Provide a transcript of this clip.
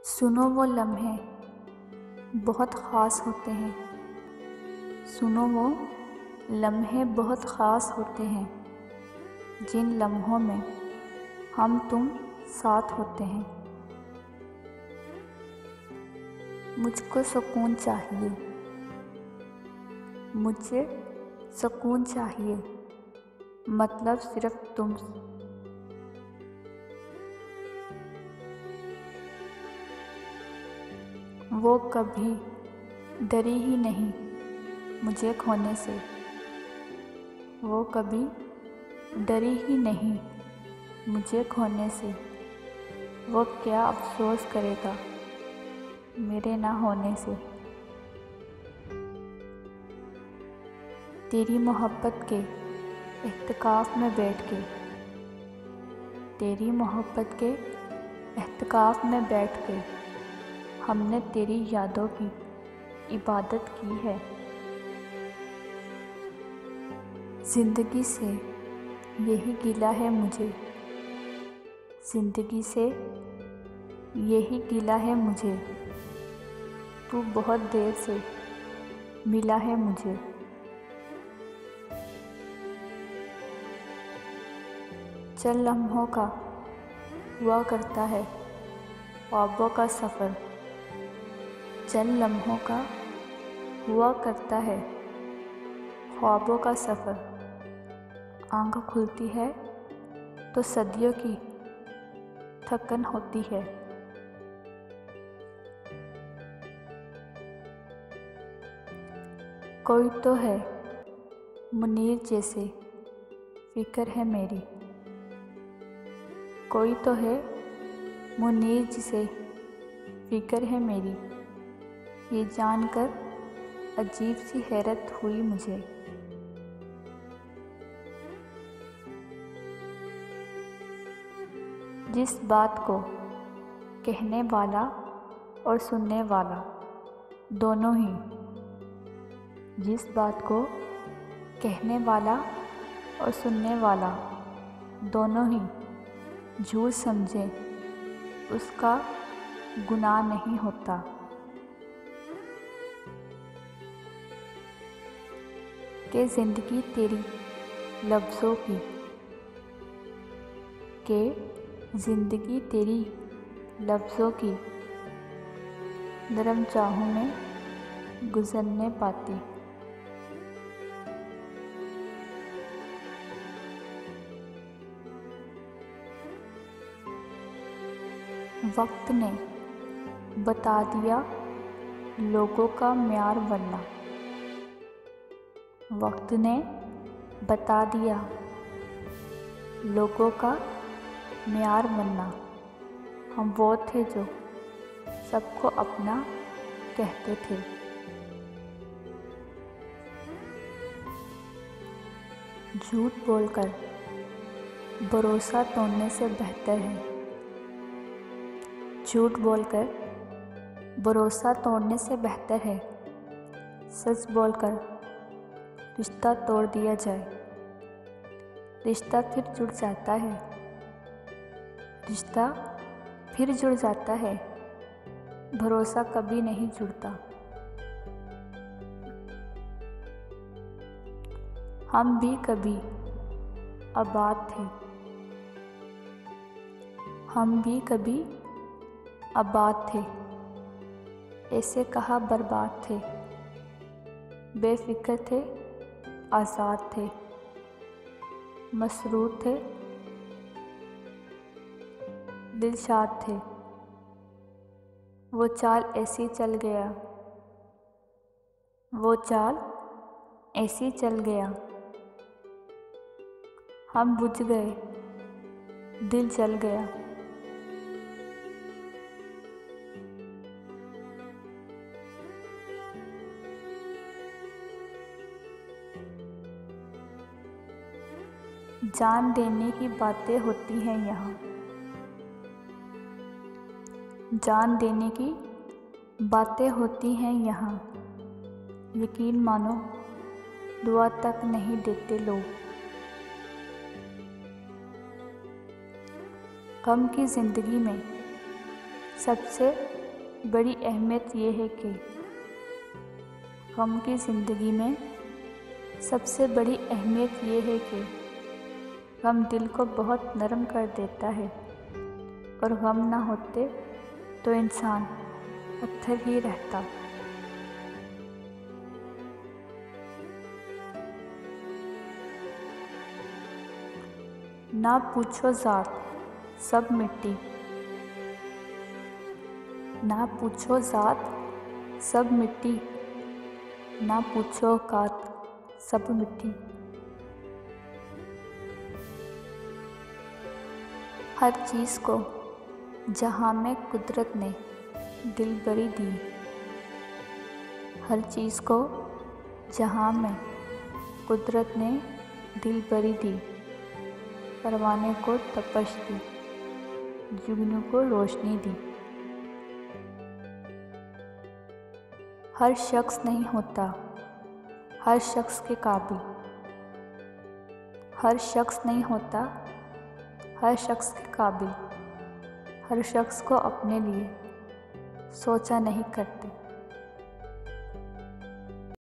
सुनो वो लम्हे बहुत ख़ास होते हैं। सुनो वो लम्हे बहुत ख़ास होते हैं, जिन लम्हों में हम तुम साथ होते हैं। मुझको सुकून चाहिए, मुझे सुकून चाहिए, मतलब सिर्फ तुम। वो कभी डरी ही नहीं मुझे खोने से, वो कभी डरी ही नहीं मुझे खोने से। वो क्या अफसोस करेगा मेरे ना होने से। तेरी मोहब्बत के एहतिकाफ़ में बैठ के, तेरी मोहब्बत के एहतिकाफ़ में बैठ के हमने तेरी यादों की इबादत की है। ज़िंदगी से यही गिला है मुझे, ज़िंदगी से यही गिला है मुझे, तू बहुत देर से मिला है मुझे। चल लम्हों का हुआ करता है ख्वाबों का सफ़र, चल लम्हों का हुआ करता है ख्वाबों का सफ़र। आँख खुलती है तो सदियों की थकन होती है। कोई तो है मुनीर जैसे फ़िक्र है मेरी, कोई तो है मुनीर जिसे फ़िक्र है मेरी। ये जानकर अजीब सी हैरत हुई मुझे। जिस बात को कहने वाला और सुनने वाला दोनों ही, जिस बात को कहने वाला और सुनने वाला दोनों ही झूठ समझे, उसका गुनाह नहीं होता। कि ज़िंदगी तेरी लफ्ज़ों की, कि ज़िंदगी तेरी लफ्ज़ों की नरम चाहों में गुज़रने पाती। वक्त ने बता दिया लोगों का म्यार बनना, वक्त ने बता दिया लोगों का म्यार बनना। हम वो थे जो सबको अपना कहते थे। झूठ बोलकर भरोसा तोड़ने से बेहतर है, झूठ बोलकर भरोसा तोड़ने से बेहतर है सच बोलकर रिश्ता तोड़ दिया जाए। रिश्ता फिर जुड़ जाता है, रिश्ता फिर जुड़ जाता है, भरोसा कभी नहीं जुड़ता। हम भी कभी आबाद थे, हम भी कभी आबाद थे, ऐसे कहा बर्बाद थे। बेफिक्र थे, आज़ाद थे, मसरूर थे, दिलशाद थे। वो चाल ऐसी चल गया, वो चाल ऐसी चल गया। हम बुझ गए, दिल जल गया। जान देने की बातें होती हैं यहाँ, जान देने की बातें होती हैं यहाँ। यकीन मानो दुआ तक नहीं देते लोग। गम की ज़िंदगी में सबसे बड़ी अहमियत ये है कि गम की ज़िंदगी में सबसे बड़ी अहमियत ये है कि गम दिल को बहुत नरम कर देता है, और गम ना होते तो इंसान पत्थर ही रहता। ना पूछो ज़ात सब मिट्टी, ना पूछो ज़ात सब मिट्टी, ना पूछो औकात सब मिट्टी। हर चीज़ को जहाँ में कुदरत ने दिल बरी दी, हर चीज़ को जहाँ में कुदरत ने दिल बरी दी। परवाने को तपश दी, जुगनू को रोशनी दी। हर शख्स नहीं होता हर शख्स के काबिल, हर शख्स नहीं होता हर शख्स के काबिल। हर शख्स को अपने लिए सोचा नहीं करते।